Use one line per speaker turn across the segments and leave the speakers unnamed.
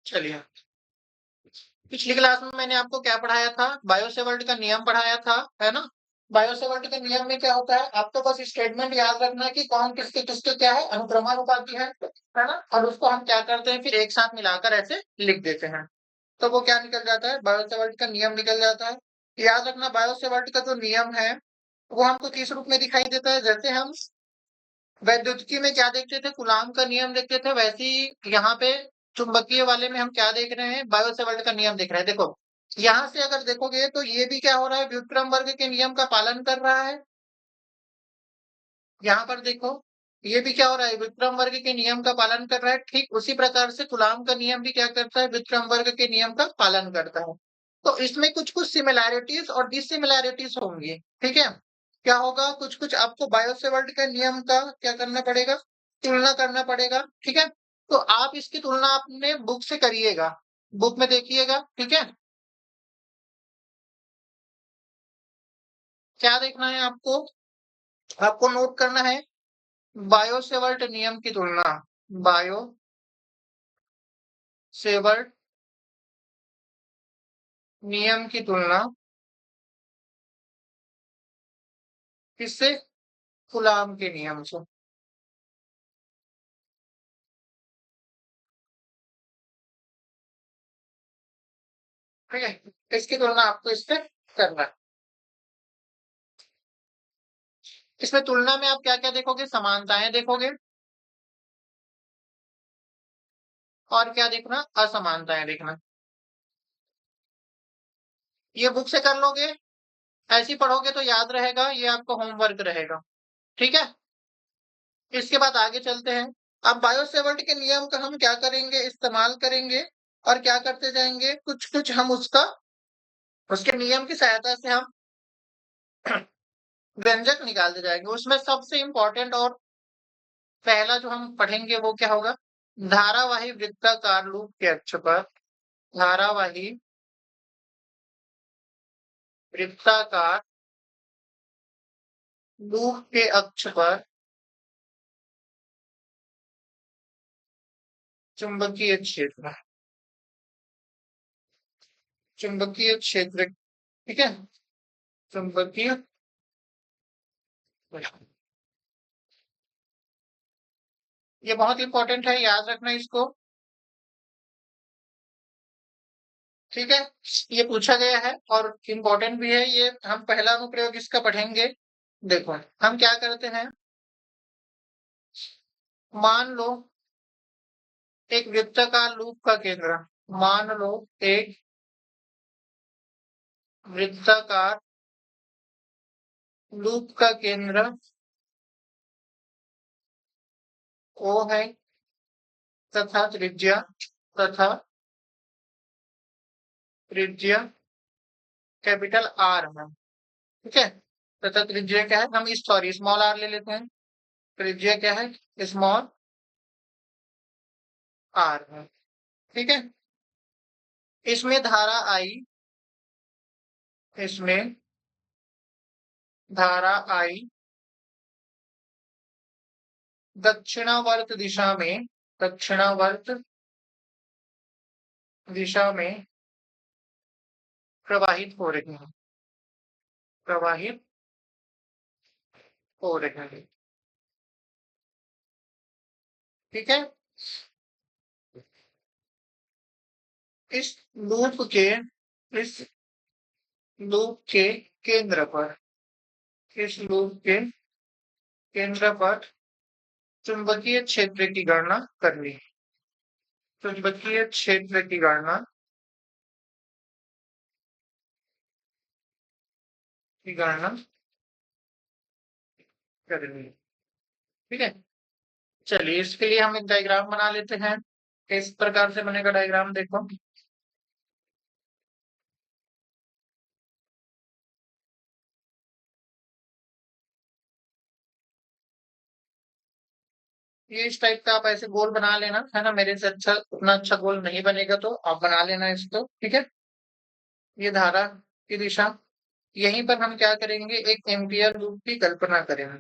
चलिए, पिछली क्लास में मैंने आपको क्या पढ़ाया था? बायो-सेवर्ट का नियम पढ़ाया था, है ना? बायो-सेवर्ट के नियम में क्या होता है? आपको बस स्टेटमेंट याद रखना है कि कौन किसके-किसके क्या है, अनुक्रमानुपाती है ना? और उसको हम क्या करते हैं फिर एक साथ मिलाकर ऐसे लिख देते हैं। तो वो क्या निकल जाता है? बायो-सेवर्ट का नियम निकल जाता है। याद रखना बायो-सेवर्ट का जो नियम है, वो हमको किस रूप में दिखाई देता है? जैसे हम वैद्युतिकी में क्या देखते थे? कूलाम का नियम देखते थे, वैसे ही यहाँ पे चुंबकीय वाले में हम क्या देख रहे हैं? बायो-सेवर्ट का नियम देख रहे हैं। देखो, यहाँ से अगर देखोगे तो ये भी क्या हो रहा है? व्युत्क्रम वर्ग के नियम का पालन कर रहा है। यहाँ पर देखो, ये भी क्या हो रहा है? व्युत्क्रम वर्ग के नियम का पालन कर रहा है। ठीक उसी प्रकार से कूलाम का नियम भी क्या करता है? व्युत्क्रम वर्ग के नियम का पालन करता है। तो इसमें कुछ-कुछ सिमिलैरिटीज़ और डिसिमिलैरिटीज़ होंगी, ठीक है? क्या होगा? कुछ-कुछ आपको बायो-सेवर्ट के नियम का क्या करना पड़ेगा? तुलना करना पड़ेगा, ठीक है? तो आप इसकी तुलना अपने बुक से करिएगा, बुक में देखिएगा, ठीक है? क्या देखना है आपको? आपको नोट करना है बायो-सेवर्ट नियम की तुलना, बायो-सेवर्ट नियम की तुलना किससे? कूलाम के नियम से। ठीक है? इसकी तुलना आपको इससे करना है। इसमें तुलना में आप क्या-क्या देखोगे? समानताएँ देखोगे और क्या देखना? असमानताएँ देखना। ये बुक से कर लोगे, ऐसे ही पढ़ोगे तो याद रहेगा, ये आपका होमवर्क रहेगा, ठीक है? इसके बाद आगे चलते हैं। अब बायो-सेवर्ट के नियम का हम क्या करेंगे? इस्तेमाल करेंगे और क्या करते जाएँगे? कुछ-कुछ हम उसके नियम की सहायता से हम व्यंजक निकालते जाएँगे। उसमें सबसे इम्पोर्टेंट और पहला जो हम पढ़ेंगे वो क्या होगा? धारावाही वृत्ताकार लूप के अक्ष पर धारावाही वृत्ताकार लूप के अक्ष पर चुंबकीय क्षेत्र चुंबकीय क्षेत्र, ठीक है? चुंबकीय ये बहुत इंपॉर्टेंट है, याद रखना इसको, ठीक है? ये पूछा गया है और इम्पोर्टेंट भी है ये। हम पहला अनुप्रयोग इसका पढ़ेंगे। देखो, हम क्या करते हैं, मान लो एक वृत्ताकार लूप का केंद्र, मान लो एक वृत्ताकार लूप का केंद्र O है तथा तथा त्रिज्या कैपिटल R है, ठीक है? तथा त्रिज्या क्या है? हम इस सॉरी स्मॉल r ले लेते हैं। त्रिज्या क्या है? स्मॉल r है, ठीक है? इसमें धारा I इसमें धारा I दक्षिणावर्त दिशा में प्रवाहित हो रही है, प्रवाहित हो रही है, ठीक है? इस लूप के इस लूप के केंद्र पर इस लूप के केंद्र पर चुंबकीय क्षेत्र की गणना करनी है। चुंबकीय क्षेत्र की गणना करनी है, ठीक है? चलिए इसके लिए हम एक डायग्राम बना लेते हैं। किस प्रकार से बनेगा डायग्राम देखो। ये इस टाइप का आप ऐसे गोल बना लेना, है ना? मेरे से अच्छा उतना अच्छा गोल नहीं बनेगा तो आप बना लेना इसको, ठीक है? ये धारा की दिशा, यहीं पर हम क्या करेंगे? एक एम्पियर लूप की कल्पना करेंगे।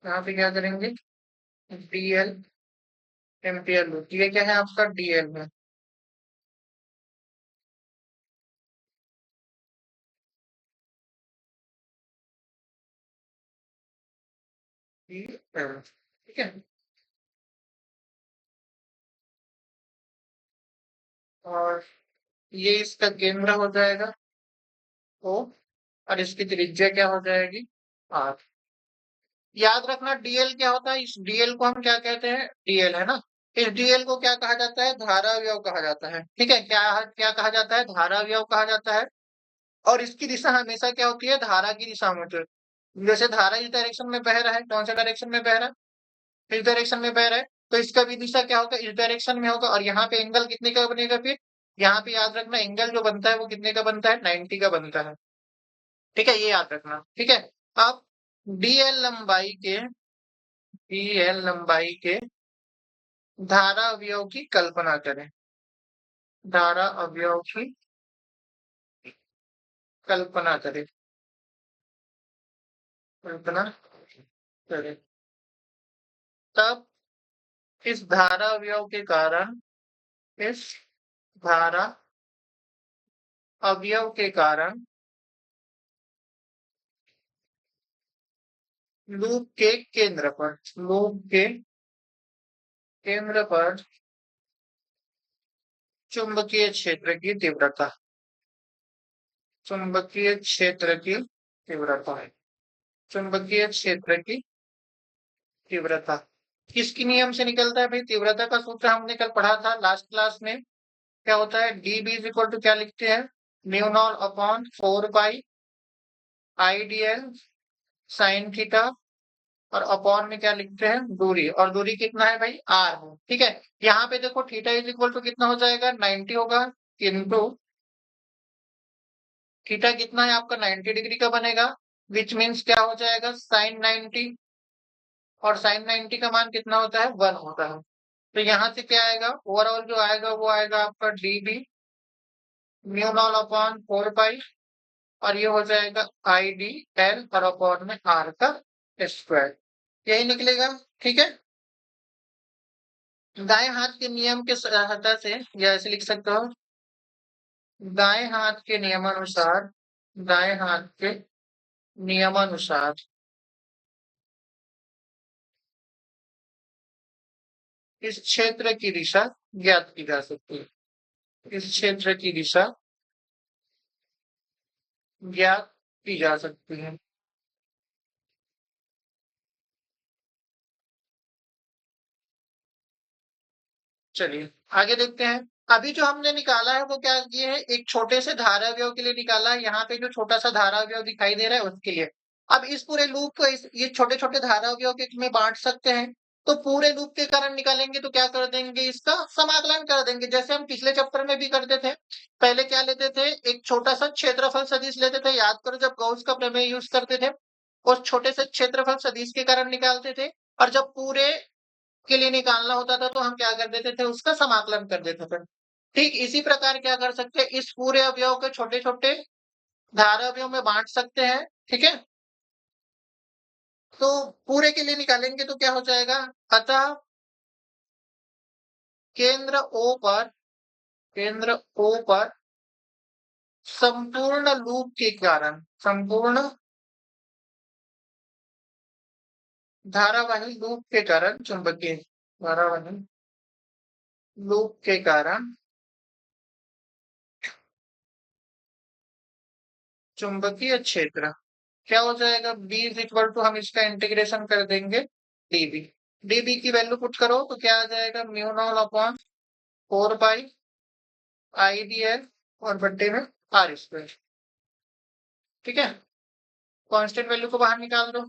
यहाँ पे क्या करेंगे? डीएल एम्पियर लूप, ये क्या है आपका? डीएल है, ठीक है। और ये इसका केंद्र हो जाएगा ओ, और इसकी त्रिज्या क्या हो जाएगी आर। याद रखना डीएल क्या होता है, इस डीएल को हम क्या कहते हैं, डीएल है ना। इस डीएल को क्या कहा जाता है, धारा अवयव कहा जाता है। ठीक है, क्या क्या कहा जाता है, धारा अवयव कहा जाता है। और इसकी दिशा हमेशा क्या होती है, धारा की दिशा में होती है। जैसे धारा इस डायरेक्शन में बह रहा है, कौन सा डायरेक्शन में बह रहा है, इस डायरेक्शन में बह रहा है, तो इसका भी दिशा क्या होगा, इस डायरेक्शन में होगा। और यहाँ पे एंगल कितने का बनेगा फिर, यहाँ पे याद रखना एंगल जो बनता है वो कितने का बनता है, 90 का बनता है। ठीक है, ये याद रखना। ठीक है, अब डीएल लंबाई के, डीएल लंबाई के धारा अवयव की कल्पना करें, धारा अवयव की कल्पना करें, कल्पना करें। तब इस धारा अवयव के कारण, इस धारा अवयव के कारण लूप के केंद्र पर, लूप के केंद्र पर चुंबकीय क्षेत्र की तीव्रता, चुंबकीय क्षेत्र की तीव्रता है, चुंबकीय क्षेत्र की तीव्रता किसकी नियम से निकलता है भाई, तीव्रता का सूत्र हमने कल पढ़ा था लास्ट क्लास में। क्या होता है, D B is equal to क्या लिखते हैं, mu naught upon 4 pi I D L sine theta, और अपॉन में क्या लिखते हैं, दूरी, और दूरी कितना है भाई, आर है। ठीक है, यहाँ पे देखो थीटा इज इक्वल टू कितना हो जाएगा, 90 होगा, किंतु थीटा कितना है आपका, 90 डिग्री का बनेगा, विच मीन्स क्या हो जाएगा, साइन 90, और साइन 90 का मान कितना होता है, 1 होता है। तो यहाँ से क्या आएगा, ओवरऑल जो आएगा वो आएगा आपका D B mu naught upon 4 pi, और ये हो जाएगा आई डी एल और अपॉन में आर का स्क्वायर, यही निकलेगा। ठीक है, दाएं हाथ के नियम के सहायता से या ऐसे लिख सकते हो, दाएं हाथ के नियमानुसार, दाएं हाथ के नियमानुसार इस क्षेत्र की दिशा ज्ञात की जा सकती है, इस क्षेत्र की दिशा ज्ञात की जा सकती है। चलिए आगे देखते हैं। अभी जो हमने निकाला है वो क्या किए है, एक छोटे से धाराव्यव के लिए निकाला है। यहाँ पे जो छोटा सा धाराव्यव दिखाई दे रहा है उसके लिए। अब इस पूरे लूप को ये छोटे छोटे धाराव्यव के में बांट सकते हैं। तो पूरे लूप के कारण निकालेंगे तो क्या कर देंगे, इसका समाकलन कर देंगे, जैसे हम पिछले चैप्टर में भी करते थे। पहले क्या लेते थे, एक छोटा सा क्षेत्रफल सदिश लेते थे, याद करो जब गॉस का प्रमेय यूज करते थे, उस छोटे से क्षेत्रफल सदिश के कारण निकालते थे। और जब पूरे के लिए निकालना होता था तो हम क्या कर देते थे, उसका समाकलन कर देते थे। ठीक इसी प्रकार क्या कर सकते हैं, इस पूरे अवयव के छोटे छोटे धारा अवयव में बांट सकते हैं। ठीक है, तो पूरे के लिए निकालेंगे तो क्या हो जाएगा, अतः केंद्र ओ पर, केंद्र ओ पर संपूर्ण लूप के कारण, संपूर्ण धारावाही लूप के कारण, चुंबकीय धारावाही लूप के कारण चुंबकीय क्षेत्र क्या हो जाएगा, बी इज इक्वल टू, हम इसका इंटीग्रेशन कर देंगे डीबी। डीबी की वैल्यू पुट करो तो क्या आ जाएगा, mu naught upon 4 pi I D L और बट्टे में आर स्क्वायर। ठीक है, कांस्टेंट वैल्यू को बाहर निकाल दो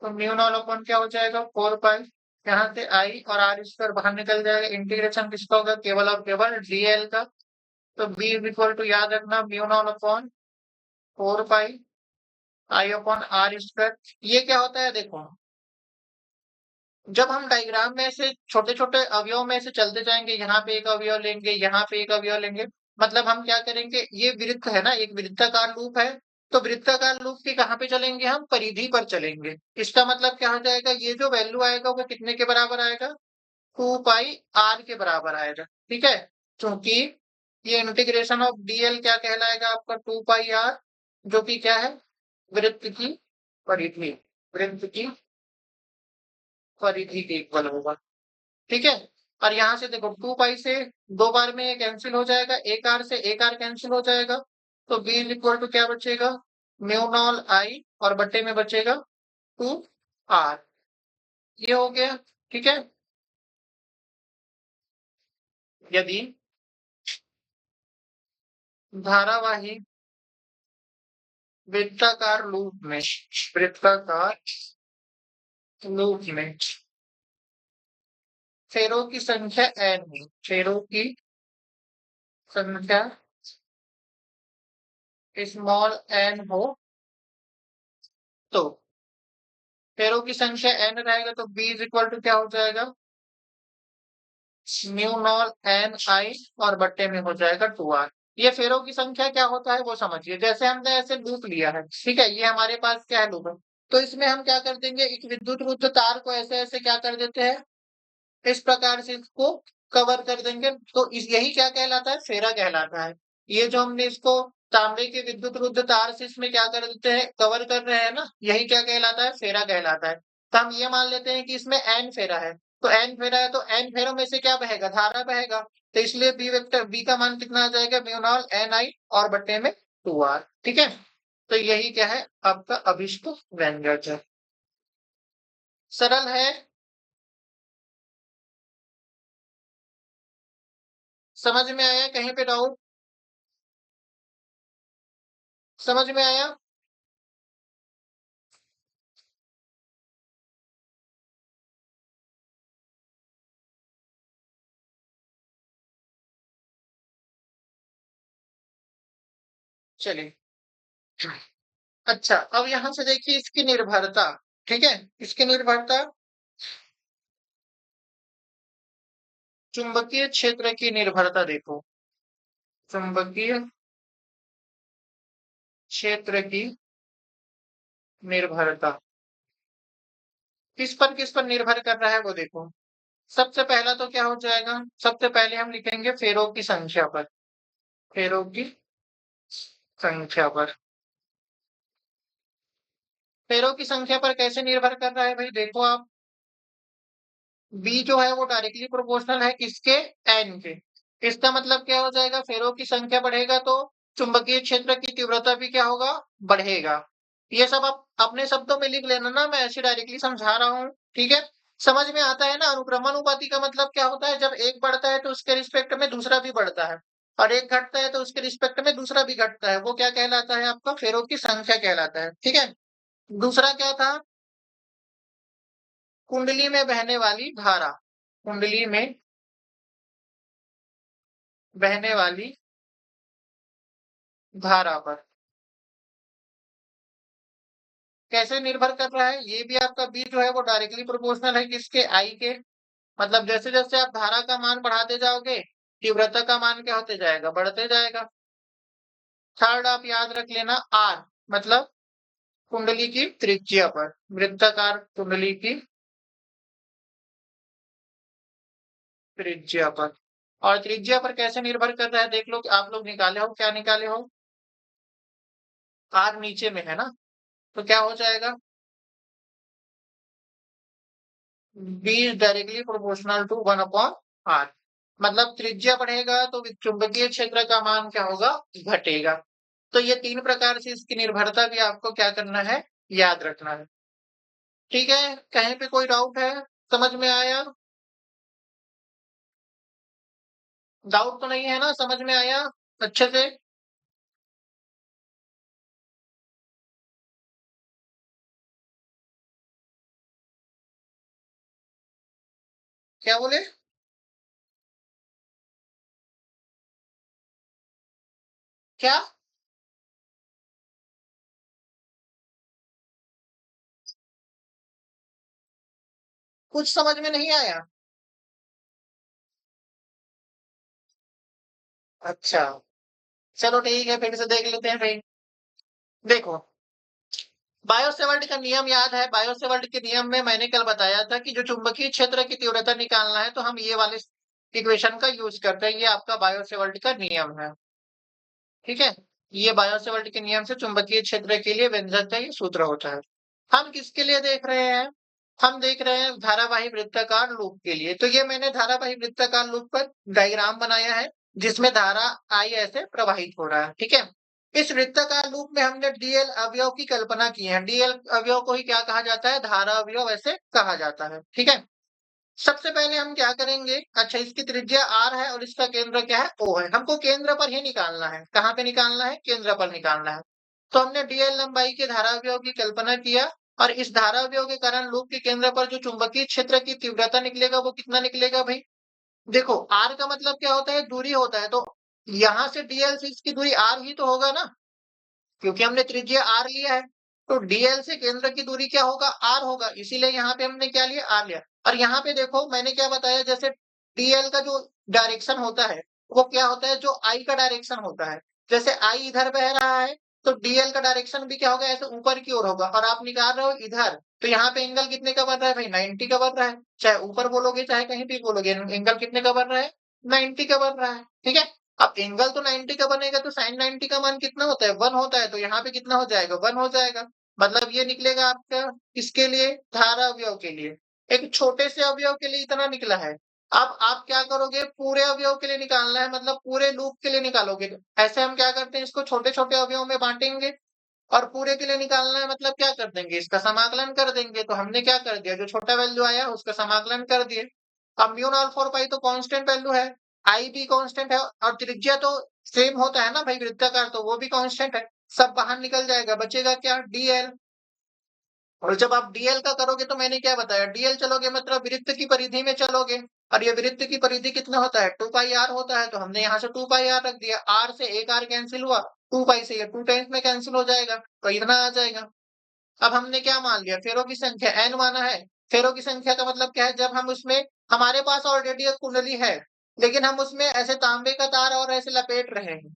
तो म्यू नॉट अपॉन क्या हो जाएगा, 4 पाई, यहाँ से आई और आर स्क्वायर बाहर निकल जाएगा। इंटीग्रेशन किसका होगा, केवल और केवल डीएल का। तो बी इज इक्वल टू याद रखना, mu naught upon 4 pi I upon R square. ये क्या होता है देखो, जब हम डायग्राम में से छोटे छोटे अवयव में से चलते जाएंगे, यहाँ पे एक अवयव लेंगे, यहाँ पे एक अवयव लेंगे, मतलब हम क्या करेंगे, ये वृत्त है ना, एक वृत्ताकार लूप है, तो वृत्ताकार लूप के कहाँ पे चलेंगे, हम परिधि पर चलेंगे। इसका मतलब क्या हो जाएगा, ये जो वैल्यू आएगा वो कितने के बराबर आएगा, 2 पाई आर के बराबर आएगा। ठीक है, क्योंकि ये इंटीग्रेशन ऑफ डीएल क्या कहलाएगा आपका, 2 पाई आर, जो कि क्या है, वृत्त की परिधि, वृत्त की परिधि के इक्वल होगा। ठीक है? और यहाँ से देखो 2 पाई से 2 बार में ये कैंसिल हो जाएगा, 1 आर से 1 आर कैंसिल हो जाएगा, तो बी इज इक्वल टू क्या बचेगा? म्यू नॉल आई और बट्टे में बचेगा 2 आर। ये हो गया। ठीक है? यदि धारावाही वृत्ताकार लूप में फेरों की संख्या n है, फेरों की संख्या स्मॉल n हो, तो फेरों की संख्या n रहेगा तो b इज इक्वल टू क्या हो जाएगा? म्यू नॉल एन आई और बट्टे में हो जाएगा 2r। ये फेरों की संख्या क्या होता है वो समझिए। जैसे हमने ऐसे लूप लिया है, ठीक है, ये हमारे पास क्या है? लूप है। तो इसमें हम क्या कर देंगे, एक विद्युत रुद्ध तार को ऐसे ऐसे क्या कर देते हैं, इस प्रकार से इसको कवर कर देंगे, तो इस यही क्या कहलाता है? फेरा कहलाता है। ये जो हमने इसको तांबे के विद्युत रुद्ध तार से इसमें क्या कर देते हैं, कवर कर रहे हैं ना, यही क्या कहलाता है? फेरा कहलाता है। तो हम ये मान लेते हैं कि इसमें एन फेरा है, तो एन फेरा है तो एन फेरों में से क्या बहेगा? धारा बहेगा। तो इसलिए बी वेक्टर बी का मान कितना आ जाएगा? म्यू नॉट एन आई और बट्टे में 2r। ठीक है? तो यही क्या है? आपका अभिष्ट व्यंजक है। सरल है। समझ में आया? कहीं पे डाउट? समझ में आया? चलिए। अच्छा, अब यहां से देखिए इसकी निर्भरता। ठीक है? इसकी निर्भरता, चुंबकीय क्षेत्र की निर्भरता देखो। चुंबकीय क्षेत्र की निर्भरता किस पर निर्भर कर रहा है वो देखो। सबसे पहला तो क्या हो जाएगा? सबसे पहले हम लिखेंगे फेरों की संख्या पर। फेरों की संख्या पर। फेरों की संख्या पर कैसे निर्भर कर रहा है भाई? देखो आप, बी जो है वो डायरेक्टली प्रोपोर्शनल है किसके? एन के। इसका मतलब क्या हो जाएगा? फेरों की संख्या बढ़ेगा तो चुंबकीय क्षेत्र की तीव्रता भी क्या होगा? बढ़ेगा। ये सब आप अपने शब्दों में लिख लेना ना, मैं ऐसे डायरेक्टली समझा रहा हूँ। ठीक है? समझ में आता है ना? अनुक्रमणुपाती का मतलब क्या होता है? जब एक बढ़ता है तो उसके रिस्पेक्ट में दूसरा भी बढ़ता है, और एक घटता है तो उसके रिस्पेक्ट में दूसरा भी घटता है। वो क्या कहलाता है? आपका फेरों की संख्या कहलाता है। ठीक है? दूसरा क्या था? कुंडली में बहने वाली धारा। कुंडली में बहने वाली धारा पर कैसे निर्भर कर रहा है? ये भी आपका बी जो है वो डायरेक्टली प्रोपोर्शनल है किसके? आई के। मतलब जैसे जैसे आप धारा का मान बढ़ाते जाओगे, तीव्रता का मान क्या होते जाएगा? बढ़ते जाएगा। थर्ड आप याद रख लेना, आर मतलब कुंडली की त्रिज्या पर, वृत्ताकार कुंडली की त्रिज्या पर। और त्रिज्या पर कैसे निर्भर कर रहा है देख लो, आप लोग निकाले हो, क्या निकाले हो? आर नीचे में है ना, तो क्या हो जाएगा? B is directly proportional to 1/r। मतलब त्रिज्या बढ़ेगा तो चुंबकीय क्षेत्र का मान क्या होगा? घटेगा। तो ये 3 प्रकार से इसकी निर्भरता भी आपको क्या करना है? याद रखना है। ठीक है? कहीं पे कोई डाउट है? समझ में आया? डाउट तो नहीं है ना? समझ में आया अच्छे से? क्या बोले? क्या? कुछ समझ में नहीं आया? अच्छा, चलो ठीक है, फिर से देख लेते हैं भाई। देखो, बायोसेवर्ट का नियम याद है? बायोसेवर्ट के नियम में मैंने कल बताया था कि जो चुंबकीय क्षेत्र की तीव्रता निकालना है तो हम ये वाले इक्वेशन का यूज करते हैं। ये आपका बायोसेवर्ट का नियम है। ठीक है? ये बायोसेवर्ट के नियम से चुंबकीय क्षेत्र के लिए व्यंजक का ये सूत्र होता है। हम किसके लिए देख रहे हैं? हम देख रहे हैं धारावाही वृत्ताकार लूप के लिए। तो ये मैंने धारावाही वृत्ताकार लूप पर डायग्राम बनाया है, जिसमें धारा I ऐसे प्रवाहित हो रहा है, ठीक है? इस वृत्ताकार लूप में हमने डीएल अवयव की कल्पना की है। डीएल अवयव को ही क्या कहा जाता है? धारा अवयव ऐसे कहा जाता है, ठीक है? सबसे पहले हम क्या करेंगे? अच्छा, इसकी त्रिज्या R है और इसका केंद्र क्या है? O है। हमको केंद्र पर ही निकालना है। कहाँ पे निकालना है? केंद्र पर निकालना है। तो हमने डीएल लंबाई के धाराव्यव की कल्पना किया और इस धाराव्यव के कारण लूप के केंद्र पर जो चुंबकीय क्षेत्र की तीव्रता निकलेगा वो कितना निकलेगा भाई? देखो, R का मतलब क्या होता है? दूरी होता है। तो यहाँ से डीएल से इसकी दूरी R ही तो होगा ना, क्योंकि हमने त्रिज्या R लिया है। तो डीएल से केंद्र की दूरी क्या होगा? R होगा। इसीलिए यहाँ पे हमने क्या लिया? R लिया। और यहाँ पे देखो मैंने क्या बताया, जैसे डीएल का जो डायरेक्शन होता है वो क्या होता है? जो I का डायरेक्शन होता है। जैसे I इधर बह रहा है तो डीएल का डायरेक्शन भी क्या होगा? ऐसे ऊपर की ओर होगा। और आप निकाल रहे हो इधर, तो यहाँ पे एंगल कितने का बन रहा है भाई? 90 का बन रहा है। चाहे ऊपर बोलोगे चाहे कहीं भी बोलोगे, एंगल कितने का बन रहा है? 90 का बन रहा है, ठीक है? अब एंगल तो 90 का बनेगा तो साइन 90 का मान कितना होता है? 1 होता है। तो यहाँ पे कितना हो जाएगा? 1 हो जाएगा। मतलब ये निकलेगा आपका किसके लिए? धारा अवयव के लिए। एक छोटे से अवयव के लिए इतना निकला है। अब आप क्या करोगे? पूरे अवयव के लिए निकालना है, मतलब पूरे लूप के लिए निकालोगे। ऐसे हम क्या करते हैं, इसको छोटे-छोटे अवयव में बाँटेंगे और पूरे के लिए निकालना है, मतलब क्या कर देंगे? इसका समाकलन कर देंगे। तो हमने क्या कर दिया? जो छोटा वैल्यू आया उसका समाकलन कर दिए। अब म्यू नॉट 4 पाई तो कांस्टेंट वैल्यू है, आई भी कांस्टेंट है और त्रिज्या तो सेम होता है ना भाई वृत्ताकार, तो वो भी कांस्टेंट है। सब बाहर निकल जाएगा, बचेगा क्या? डीएल। और जब आप डीएल का करोगे तो मैंने क्या बताया? डीएल चलोगे मतलब वृत्त की परिधि में चलोगे और ये वृत्त की परिधि कितना होता है? 2 पाई आर होता है। तो हमने यहाँ से 2 पाई आर रख दिया। आर से एक आर कैंसिल हुआ, 2 पाई से ये 2 टाइम्स में कैंसिल हो जाएगा, तो इतना आ जाएगा। अब हमने क्या मान लिया? फेरों की संख्या n माना है। फेरों की संख्या का मतलब क्या है? जब हम उसमें, हमारे पास ऑलरेडी एक कुंडली है, लेकिन हम उसमें ऐसे तांबे का तार और ऐसे लपेट रहे हैं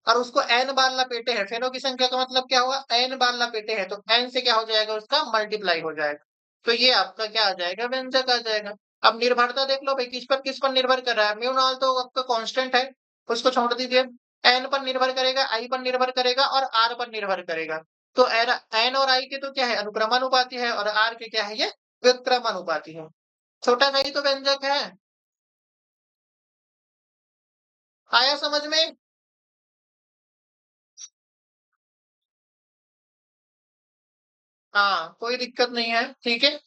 और उसको n बार लपेटे हैं। फेरों की संख्या का मतलब क्या हुआ? n बार लपेटे हैं, तो n से क्या हो जाएगा? उसका मल्टीप्लाई हो जाएगा। तो ये आपका क्या आ जाएगा? व्यंजक आ जाएगा। अब निर्भरता देख लो भाई, किस पर निर्भर कर रहा है? म्यू नॉट तो आपका कांस्टेंट है, उसको छोड़ दीजिए। n पर निर्भर करेगा, i पर निर्भर करेगा और r पर निर्भर करेगा। तो n और i के तो क्या है? अनुक्रमानुपाती है और r के क्या है? ये व्युत्क्रमानुपाती है। छोटा सा ही तो व्यंजक है। आया समझ में? हाँ, कोई दिक्कत नहीं है, ठीक है।